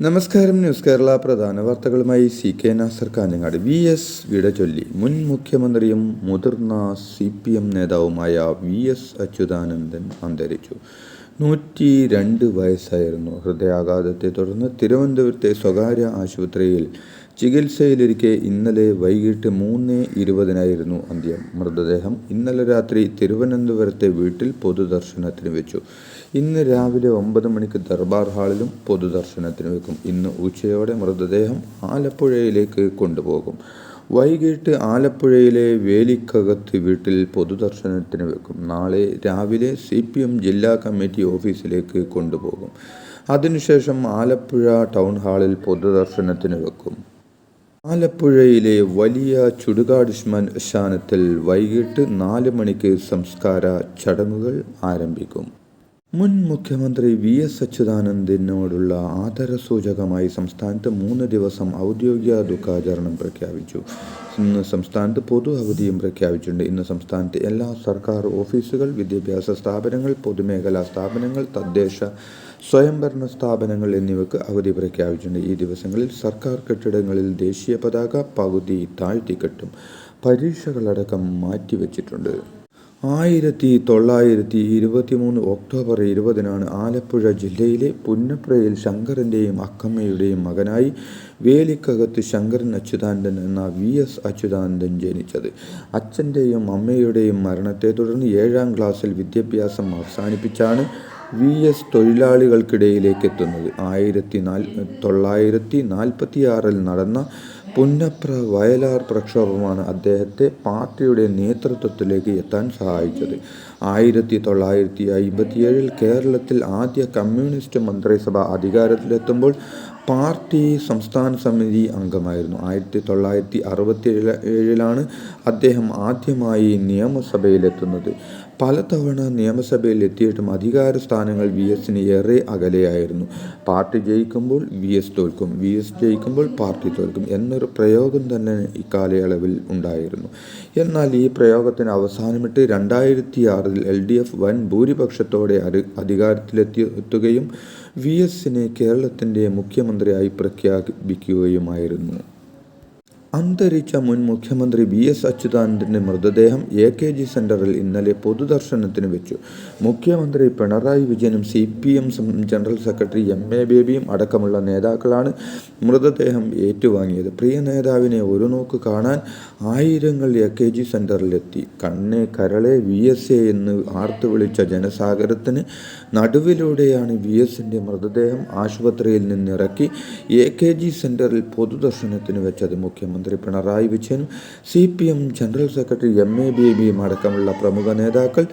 നമസ്കാരം. ന്യൂസ് കേരള പ്രധാന വാർത്തകളുമായി CK നാസർ കാഞ്ഞങ്ങാട്. VS വിട ചൊല്ലി. മുൻ മുഖ്യമന്ത്രിയും മുതിർന്ന CPM നേതാവുമായ VS അച്യുതാനന്ദൻ അന്തരിച്ചു. 102 വയസ്സായിരുന്നു. ഹൃദയാഘാതത്തെ തുടർന്ന് തിരുവനന്തപുരത്തെ സ്വകാര്യ ആശുപത്രിയിൽ ചികിത്സയിലിരിക്കെ ഇന്നലെ വൈകിട്ട് 3:20 അന്ത്യം. മൃതദേഹം ഇന്നലെ രാത്രി തിരുവനന്തപുരത്തെ വീട്ടിൽ പൊതുദർശനത്തിന് വെച്ചു. ഇന്ന് രാവിലെ 9 മണിക്ക് ദർബാർ ഹാളിലും പൊതുദർശനത്തിന് വെക്കും. ഇന്ന് ഉച്ചയോടെ മൃതദേഹം ആലപ്പുഴയിലേക്ക് കൊണ്ടുപോകും. വൈകിട്ട് ആലപ്പുഴയിലെ വേലിക്കകത്ത് വീട്ടിൽ പൊതുദർശനത്തിന് വെക്കും. നാളെ രാവിലെ CPM ജില്ലാ കമ്മിറ്റി ഓഫീസിലേക്ക് കൊണ്ടുപോകും. അതിനുശേഷം ആലപ്പുഴ ടൗൺ ഹാളിൽ പൊതുദർശനത്തിന് വെക്കും. ആലപ്പുഴയിലെ വലിയ ചുടുകാട് ശ്മശാനത്തിൽ വൈകിട്ട് 4 മണിക്ക് സംസ്കാര ചടങ്ങുകൾ ആരംഭിക്കും. മുൻ മുഖ്യമന്ത്രി VS അച്യുതാനന്ദനോടുള്ള ആദരസൂചകമായി സംസ്ഥാനത്ത് 3 ദിവസം ഔദ്യോഗിക ദുഃഖാചരണം പ്രഖ്യാപിച്ചു. ഇന്ന് സംസ്ഥാനത്ത് പൊതു അവധിയും പ്രഖ്യാപിച്ചിട്ടുണ്ട്. ഇന്ന് സംസ്ഥാനത്ത് എല്ലാ സർക്കാർ ഓഫീസുകൾ, വിദ്യാഭ്യാസ സ്ഥാപനങ്ങൾ, പൊതുമേഖലാ സ്ഥാപനങ്ങൾ, തദ്ദേശ സ്വയംഭരണ സ്ഥാപനങ്ങൾ എന്നിവയ്ക്ക് അവധി പ്രഖ്യാപിച്ചിട്ടുണ്ട്. ഈ ദിവസങ്ങളിൽ സർക്കാർ കെട്ടിടങ്ങളിൽ ദേശീയ പതാക പകുതി താഴ്ത്തിക്കെട്ടും. പരീക്ഷകളടക്കം മാറ്റിവെച്ചിട്ടുണ്ട്. 1923 ഒക്ടോബർ 20 ആലപ്പുഴ ജില്ലയിലെ പുന്നപ്രയിൽ ശങ്കരൻ്റെയും അക്കമ്മയുടെയും മകനായി വേലിക്കകത്ത് ശങ്കരൻ അച്യുതാനന്ദൻ എന്ന VS അച്യുതാനന്ദൻ ജനിച്ചത്. അച്ഛൻ്റെയും അമ്മയുടെയും മരണത്തെ തുടർന്ന് 7ാം ക്ലാസ്സിൽ വിദ്യാഭ്യാസം അവസാനിപ്പിച്ചാണ് VS തൊഴിലാളികൾക്കിടയിലേക്ക് എത്തുന്നത്. 1946 നടന്ന പുന്നപ്ര വയലാർ പ്രക്ഷോഭമാണ് അദ്ദേഹത്തെ പാർട്ടിയുടെ നേതൃത്വത്തിലേക്ക് എത്താൻ സഹായിച്ചത്. 1957 കേരളത്തിൽ ആദ്യ കമ്മ്യൂണിസ്റ്റ് മന്ത്രിസഭ അധികാരത്തിലെത്തുമ്പോൾ പാർട്ടി സംസ്ഥാന സമിതി അംഗമായിരുന്നു. 1967 അദ്ദേഹം ആദ്യമായി നിയമസഭയിലെത്തുന്നത്. പലതവണ നിയമസഭയിൽ എത്തിയിട്ടും അധികാര സ്ഥാനങ്ങൾ VSന് ഏറെ അകലെയായിരുന്നു. പാർട്ടി ജയിക്കുമ്പോൾ VS തോൽക്കും, VS ജയിക്കുമ്പോൾ പാർട്ടി തോൽക്കും എന്നൊരു പ്രയോഗം തന്നെ ഇക്കാലയളവിൽ ഉണ്ടായിരുന്നു. എന്നാൽ ഈ പ്രയോഗത്തിന് അവസാനമിട്ട് 2006 LDF വൻ ഭൂരിപക്ഷത്തോടെ അധികാരത്തിലെത്തുകയും VSനെ കേരളത്തിൻ്റെ മുഖ്യമന്ത്രിയായി പ്രഖ്യാപിക്കുകയുമായിരുന്നു. അന്തരിച്ച മുൻ മുഖ്യമന്ത്രി VS അച്യുതാനന്ദൻ്റെ മൃതദേഹം AKG സെൻ്ററിൽ ഇന്നലെ പൊതുദർശനത്തിന് വെച്ചു. മുഖ്യമന്ത്രി പിണറായി വിജയനും CPM ജനറൽ സെക്രട്ടറി MA ബേബിയും അടക്കമുള്ള നേതാക്കളാണ് മൃതദേഹം ഏറ്റുവാങ്ങിയത്. പ്രിയ നേതാവിനെ ഒരു നോക്ക് കാണാൻ ആയിരങ്ങൾ AKG സെൻ്ററിലെത്തി. കണ്ണേ കരളെ VSA എന്ന് ആർത്തു വിളിച്ച ജനസാഗരത്തിന് നടുവിലൂടെയാണ് VSൻ്റെ മൃതദേഹം ആശുപത്രിയിൽ നിന്നിറക്കി AKG സെൻ്ററിൽ പൊതുദർശനത്തിന് വെച്ചത്. മുഖ്യമന്ത്രി പിണറായി വിജയനും CPM ജനറൽ സെക്രട്ടറി MA ബേബിയും അടക്കമുള്ള പ്രമുഖ നേതാക്കൾ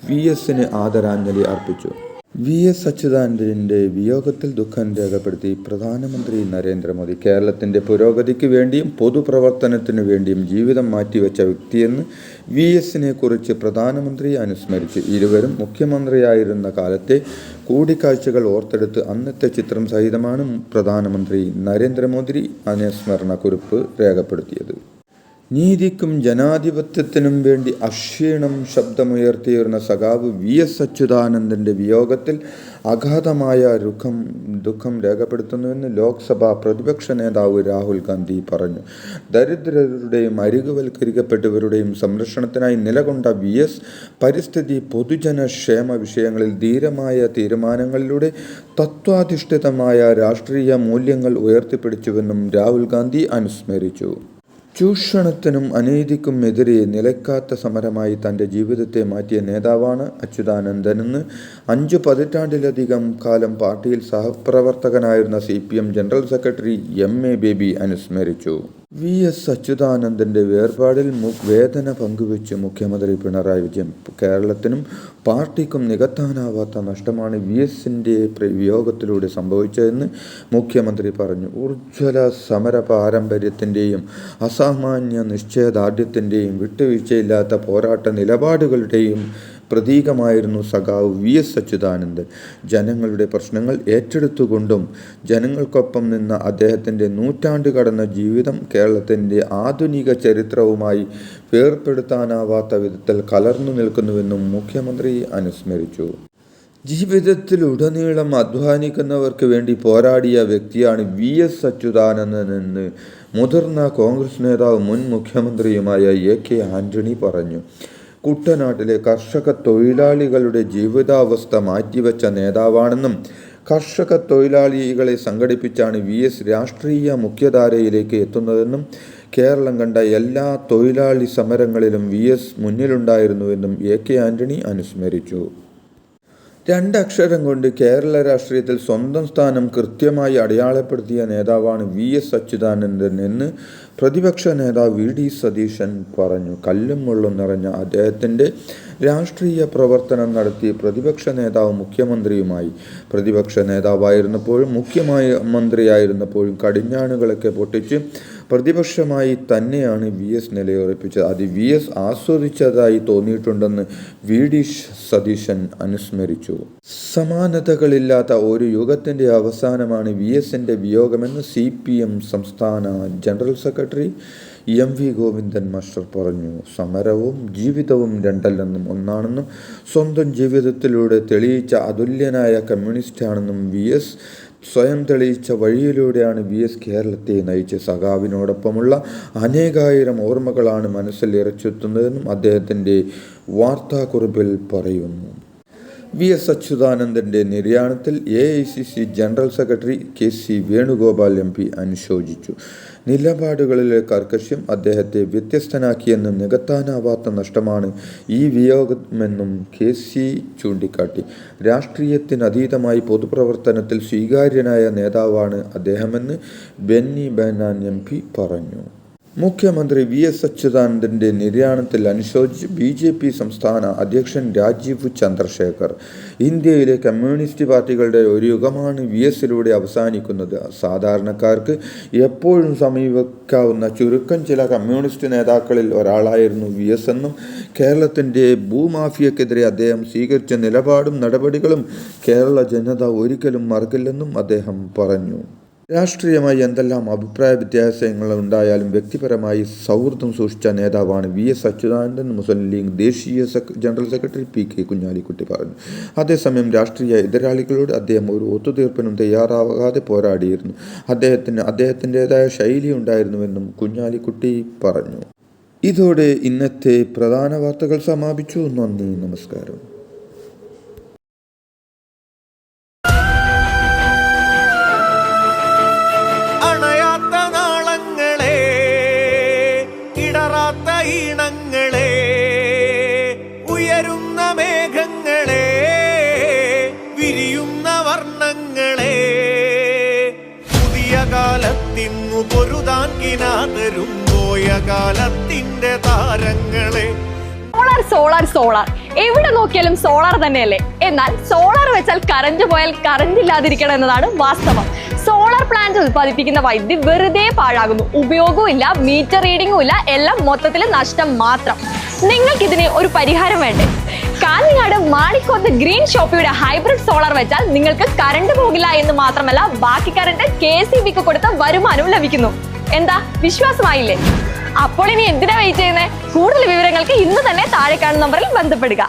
VSന് ആദരാഞ്ജലി അർപ്പിച്ചു. VS അച്യുതാനന്ദൻ്റെ വിയോഗത്തിൽ ദുഃഖം രേഖപ്പെടുത്തി പ്രധാനമന്ത്രി നരേന്ദ്രമോദി. കേരളത്തിൻ്റെ പുരോഗതിക്ക് വേണ്ടിയും പൊതുപ്രവർത്തനത്തിനു വേണ്ടിയും ജീവിതം മാറ്റിവെച്ച വ്യക്തിയെന്ന് VSനെ കുറിച്ച് പ്രധാനമന്ത്രി അനുസ്മരിച്ചു. ഇരുവരും മുഖ്യമന്ത്രിയായിരുന്ന കാലത്തെ കൂടിക്കാഴ്ചകൾ ഓർത്തെടുത്ത് അന്നത്തെ ചിത്രം സഹിതമാണ് പ്രധാനമന്ത്രി നരേന്ദ്രമോദി അനുസ്മരണ കുറിപ്പ് രേഖപ്പെടുത്തിയത്. നീതിക്കും ജനാധിപത്യത്തിനും വേണ്ടി അക്ഷീണം ശബ്ദമുയർത്തിയിരുന്ന സഖാവ് VS അച്യുതാനന്ദൻ്റെ വിയോഗത്തിൽ അഗാധമായ ദുഃഖം രേഖപ്പെടുത്തുന്നുവെന്ന് ലോക്സഭാ പ്രതിപക്ഷ നേതാവ് രാഹുൽ ഗാന്ധി പറഞ്ഞു. ദരിദ്രരുടെയും അരികുവൽക്കരിക്കപ്പെട്ടവരുടെയും സംരക്ഷണത്തിനായി നിലകൊണ്ട VS പരിസ്ഥിതി, പൊതുജനക്ഷേമ വിഷയങ്ങളിൽ ധീരമായ തീരുമാനങ്ങളിലൂടെ തത്വാധിഷ്ഠിതമായ രാഷ്ട്രീയ മൂല്യങ്ങൾ ഉയർത്തിപ്പിടിച്ചുവെന്നും രാഹുൽ ഗാന്ധി അനുസ്മരിച്ചു. ചൂഷണത്തിനും അനീതിക്കും എതിരെ നിലയ്ക്കാത്ത സമരമായി തൻ്റെ ജീവിതത്തെ മാറ്റിയ നേതാവാണ് അച്യുതാനന്ദനെന്ന് 5 പതിറ്റാണ്ടിലധികം കാലം പാർട്ടിയിൽ സഹപ്രവർത്തകനായിരുന്ന CPM general secretary MA baby അനുസ്മരിച്ചു. VS അച്യുതാനന്ദൻ്റെ വേർപാടിൽ വേദന പങ്കുവെച്ച് മുഖ്യമന്ത്രി പിണറായി വിജയൻ. കേരളത്തിനും പാർട്ടിക്കും നികത്താനാവാത്ത നഷ്ടമാണ് VSൻ്റെ വിയോഗത്തിലൂടെ സംഭവിച്ചതെന്ന് മുഖ്യമന്ത്രി പറഞ്ഞു. ഊർജ്വല സമര പാരമ്പര്യത്തിൻ്റെയും അസാമാന്യ നിശ്ചയദാർഢ്യത്തിൻ്റെയും വിട്ടുവീഴ്ചയില്ലാത്ത പോരാട്ട നിലപാടുകളുടെയും പ്രതീകമായിരുന്നു സഖാവ് VS അച്യുതാനന്ദൻ. ജനങ്ങളുടെ പ്രശ്നങ്ങൾ ഏറ്റെടുത്തുകൊണ്ടും ജനങ്ങൾക്കൊപ്പം നിന്ന അദ്ദേഹത്തിൻ്റെ നൂറ്റാണ്ട് കടന്ന ജീവിതം കേരളത്തിൻ്റെ ആധുനിക ചരിത്രവുമായി വേർപെടുത്താനാവാത്ത വിധത്തിൽ കലർന്നു നിൽക്കുന്നുവെന്നും മുഖ്യമന്ത്രി അനുസ്മരിച്ചു. ജീവിതത്തിലുടനീളം അധ്വാനിക്കുന്നവർക്ക് വേണ്ടി പോരാടിയ വ്യക്തിയാണ് VS അച്യുതാനന്ദനെന്ന് മുതിർന്ന കോൺഗ്രസ് നേതാവ് മുൻ മുഖ്യമന്ത്രിയുമായ AK ആന്റണി പറഞ്ഞു. കുട്ടനാട്ടിലെ കർഷക തൊഴിലാളികളുടെ ജീവിതാവസ്ഥ മാറ്റിവെച്ച നേതാവാണെന്നും കർഷക തൊഴിലാളികളെ സംഘടിപ്പിച്ചാണ് VS രാഷ്ട്രീയ മുഖ്യധാരയിലേക്ക് എത്തുന്നതെന്നും കേരളം കണ്ട എല്ലാ തൊഴിലാളി സമരങ്ങളിലും VS മുന്നിലുണ്ടായിരുന്നുവെന്നും AK ആന്റണി അനുസ്മരിച്ചു. രണ്ടക്ഷരം കൊണ്ട് കേരള രാഷ്ട്രീയത്തിൽ സ്വന്തം സ്ഥാനം കൃത്യമായി അടയാളപ്പെടുത്തിയ നേതാവാണ് VS അച്യുതാനന്ദൻ എന്ന് പ്രതിപക്ഷ നേതാവ് VD സതീശൻ പറഞ്ഞു. കല്ലും മുള്ളും നിറഞ്ഞ അദ്ദേഹത്തിൻ്റെ രാഷ്ട്രീയ പ്രവർത്തനം നടത്തി പ്രതിപക്ഷ നേതാവ് മുഖ്യമന്ത്രിയുമായി. പ്രതിപക്ഷ നേതാവായിരുന്നപ്പോഴും മുഖ്യമന്ത്രിയായിരുന്നപ്പോഴും കടിഞ്ഞാണുകളൊക്കെ പൊട്ടിച്ച് പ്രതിപക്ഷമായി തന്നെയാണ് VS നിലയുറപ്പിച്ചത്. അത് VS ആസ്വദിച്ചതായി തോന്നിയിട്ടുണ്ടെന്ന് VD സതീശൻ അനുസ്മരിച്ചു. സമാനതകളില്ലാത്ത ഒരു യുഗത്തിൻ്റെ അവസാനമാണ് VSൻ്റെ വിയോഗമെന്ന് CPM സംസ്ഥാന general secretary MV Govindan master പറഞ്ഞു. സമരവും ജീവിതവും രണ്ടല്ലെന്നും ഒന്നാണെന്നും സ്വന്തം ജീവിതത്തിലൂടെ തെളിയിച്ച അതുല്യനായ കമ്മ്യൂണിസ്റ്റാണെന്നും VS സ്വയം തെളിയിച്ച വഴിയിലൂടെയാണ് VS കേരളത്തെ നയിച്ച സഖാവിനോടൊപ്പമുള്ള അനേകായിരം ഓർമ്മകളാണ് മനസ്സിൽ ഇറച്ചെത്തുന്നതെന്നും അദ്ദേഹത്തിൻ്റെ വാർത്താക്കുറിപ്പിൽ പറയുന്നു. VS അച്യുതാനന്ദൻ്റെ നിര്യാണത്തിൽ AICC general secretary KC Venugopal MP അനുശോചിച്ചു. നിലപാടുകളിലെ കർക്കശ്യം അദ്ദേഹത്തെ വ്യത്യസ്തനാക്കിയെന്നും നികത്താനാവാത്ത നഷ്ടമാണ് ഈ വിയോഗമെന്നും KC ചൂണ്ടിക്കാട്ടി. രാഷ്ട്രീയത്തിനതീതമായി പൊതുപ്രവർത്തനത്തിൽ സ്വീകാര്യനായ നേതാവാണ് അദ്ദേഹമെന്ന് ബെന്നി ബെഹനാൻ MP പറഞ്ഞു. മുഖ്യമന്ത്രി VS അച്യുതാനന്ദൻ്റെ നിര്യാണത്തിൽ അനുശോചിച്ച് BJP സംസ്ഥാന അധ്യക്ഷൻ രാജീവ് ചന്ദ്രശേഖർ. ഇന്ത്യയിലെ കമ്മ്യൂണിസ്റ്റ് പാർട്ടികളുടെ ഒരു യുഗമാണ് VSലൂടെ അവസാനിക്കുന്നത്. സാധാരണക്കാർക്ക് എപ്പോഴും സമീപിക്കാവുന്ന ചുരുക്കം ചില കമ്മ്യൂണിസ്റ്റ് നേതാക്കളിൽ ഒരാളായിരുന്നു VS എന്നും കേരളത്തിൻ്റെ ഭൂമാഫിയക്കെതിരെ അദ്ദേഹം സ്വീകരിച്ച നിലപാടും നടപടികളും കേരള ജനത ഒരിക്കലും മറക്കില്ലെന്നും അദ്ദേഹം പറഞ്ഞു. രാഷ്ട്രീയമായി എന്തെല്ലാം അഭിപ്രായ വ്യത്യാസങ്ങൾ ഉണ്ടായാലും വ്യക്തിപരമായി സൗഹൃദം സൂക്ഷിച്ച നേതാവാണ് VS അച്യുതാനന്ദൻ മുസ്ലിം ലീഗ് ദേശീയ ജനറൽ സെക്രട്ടറി PK കുഞ്ഞാലിക്കുട്ടി പറഞ്ഞു. അതേസമയം രാഷ്ട്രീയ എതിരാളികളോട് അദ്ദേഹം ഒരു ഒത്തുതീർപ്പിനും തയ്യാറാകാതെ പോരാടിയിരുന്നു. അദ്ദേഹത്തിൻ്റെതായ ശൈലി ഉണ്ടായിരുന്നുവെന്നും കുഞ്ഞാലിക്കുട്ടി പറഞ്ഞു. ഇതോടെ ഇന്നത്തെ പ്രധാന വാർത്തകൾ സമാപിച്ചു. നന്ദി, നമസ്കാരം. ഈണങ്ങളെ ഉയരുന്ന മേഘങ്ങളെ വിരിയുന്ന വർണ്ണങ്ങളെ പുതിയ കാലത്തിന്നു പൊരുതാൻ കിനാതരും പോയ കാലത്തിന്റെ താരങ്ങളെ. സോളാർ എവിടെ നോക്കിയാലും സോളാർ തന്നെയല്ലേ. എന്നാൽ സോളാർ വെച്ചാൽ കറന്റ് പോയാൽ കറന്റ് ഇല്ലാതിരിക്കണം എന്നതാണ് വാസ്തവം. സോളാർ പ്ലാന്റ് ഉത്പാദിപ്പിക്കുന്ന വൈദ്യുതി വെറുതെ പാഴാകുന്നു. ഉപയോഗവും ഇല്ല, മീറ്റർ റീഡിംഗും ഇല്ല, എല്ലാം മൊത്തത്തിൽ നഷ്ടം മാത്രം. നിങ്ങൾക്കിതിന് ഒരു പരിഹാരം വേണ്ടേ? കാഞ്ഞങ്ങാട് മാണിക്കോത്ത് ഗ്രീൻ ഷോപ്പിയുടെ ഹൈബ്രിഡ് സോളാർ വെച്ചാൽ നിങ്ങൾക്ക് കറണ്ട് പോകില്ല എന്ന് മാത്രമല്ല, ബാക്കി കറണ്ട് KCBക്ക് കൊടുത്ത വരുമാനവും ലഭിക്കുന്നു. എന്താ, വിശ്വാസമായില്ലേ? അപ്പോൾ ഇനി എന്തിനാ വെയിറ്റ് ചെയ്യുന്നത്? കൂടുതൽ വിവരങ്ങൾക്ക് ഇന്ന് തന്നെ താഴെ കാണുന്ന നമ്പറിൽ ബന്ധപ്പെടുക.